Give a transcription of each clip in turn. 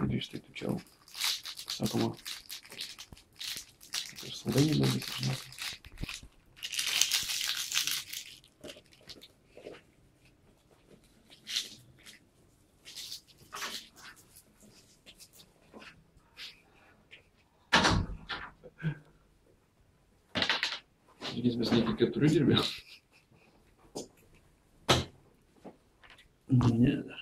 grįžti, kaip čia jau, sakoma, ir saldainiai baigėsi, žinok. Jis mes ne iki 4 dirbė. Ne, dar.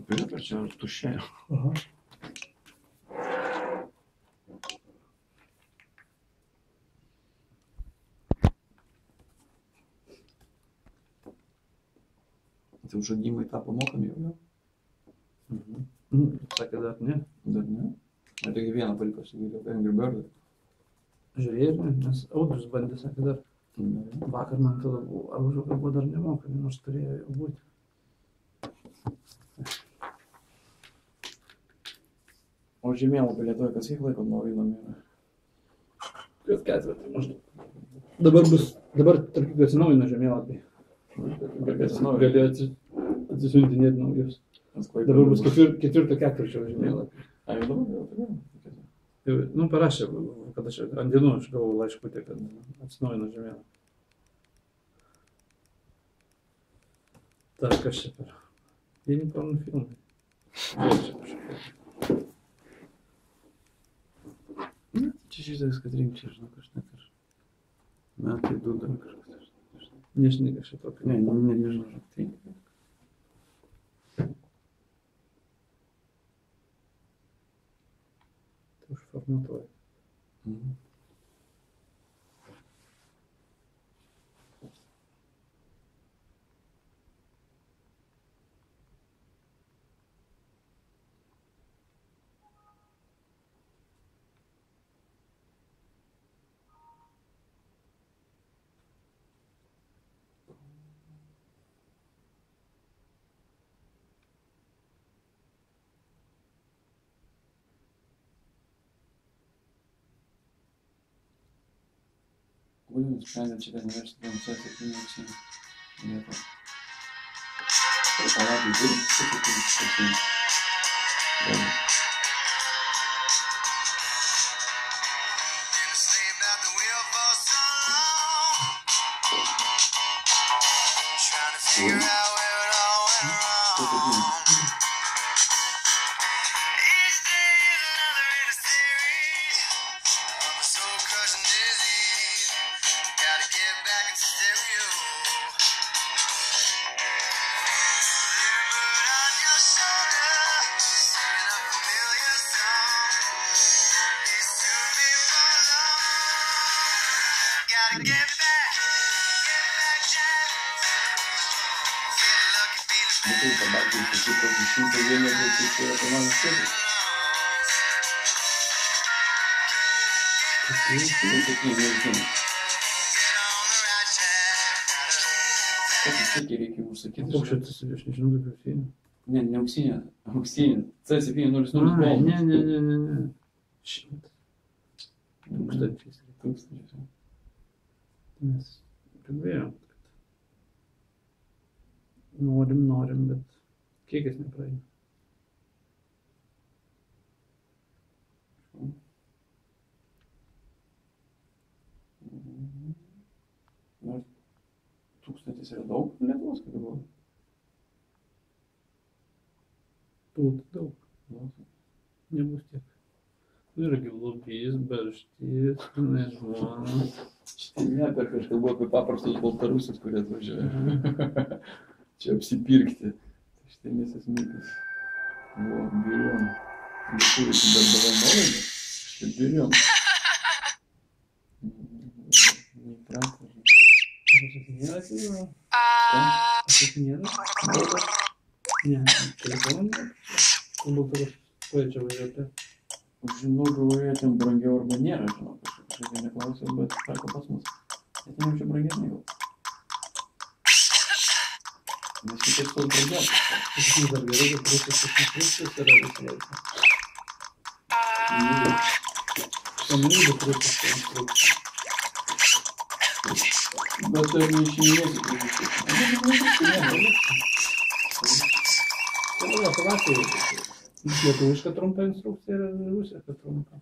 Žiūrėk, ar čia tuščia. Aha. Tai užžadimai tapo mokami jau. Sakė, dar ne. Dar ne. Ar tik vieną paliko, sakydavo, Angry Bird. Žiūrėjome, nes Audrius bandė, sakė, dar. Vakar man tada buvo, apžvalga buvo dar nemokami, nors turėjo jau būti. O žemėlapį Lietuvoje kas kiek laiko naujinami yra? Kad 4 maždaug. Dabar tarp kitko atsinaujino žemėlapį. Galėjo atsisiuntinėti naujus. Dabar bus 4-4 žemėlapį. A, jau dabar? Nu, parašė, kad aš ant dienų aš gavau laiškutę, kad atsinaujino žemėlapį. Tak, kas čia per? Vieni porno filmai. Čia šitas, kad rinkčiai, žinok, aš net ir metai 2 dar kažkas. Nežinai, kas čia tokio. Nežinau, tai. Tai užformatuoju. Būtent šiandien čia ten nuvežti DMC 7 auksinių vietą. Palatai, turi 7 auksinių. Tai pamatyti, kad šitą 100 vienetų tik yra pirmasis skaitis. Tai 7 vienetų. Kokį kiekį reikia užsakyti? Koks šitas, aš nežinau, kaip auksinių. Ne auksinė, auksinė. C700 bolmas. Ne. 100. Tūkstančiais. Mes kalbėjom, kad norim, bet kiekis nepraeina. Nors 1000 yra daug Lietuvos, kaip buvo? Būtų daug. Nebus tiek. Irgi lubys, barštys, nežmonas. Šitai ne, per kažką buvo apie paprastus baltarusius, kurie atvažiuoja. Čia apsipirkti. Tai štai mesės mykas. Buvo, biriom. Lietuviai tai dar davai nuolaidą. Štai biriom. Neįpratę. Atsakinėra atėjo? Atsakinėra? Ne, telefoną? Baltarus. Ko jie čia važiuoti? Žinau, galvoje ten brangiau arba nėra, žinau, kažkaip neklausiau, bet perko pas mus. Bet ten jau čia brangesnė gal. Nes kitaip tos brangiausias. Aš dar gerai, kad priešas yra visą laiką. Samlybė priešas instrukcija. Bet tai neišiminėsi priežasčių. Tai yra, palatai, lietuviška trumpa instrukcija ir rusiška trumpa.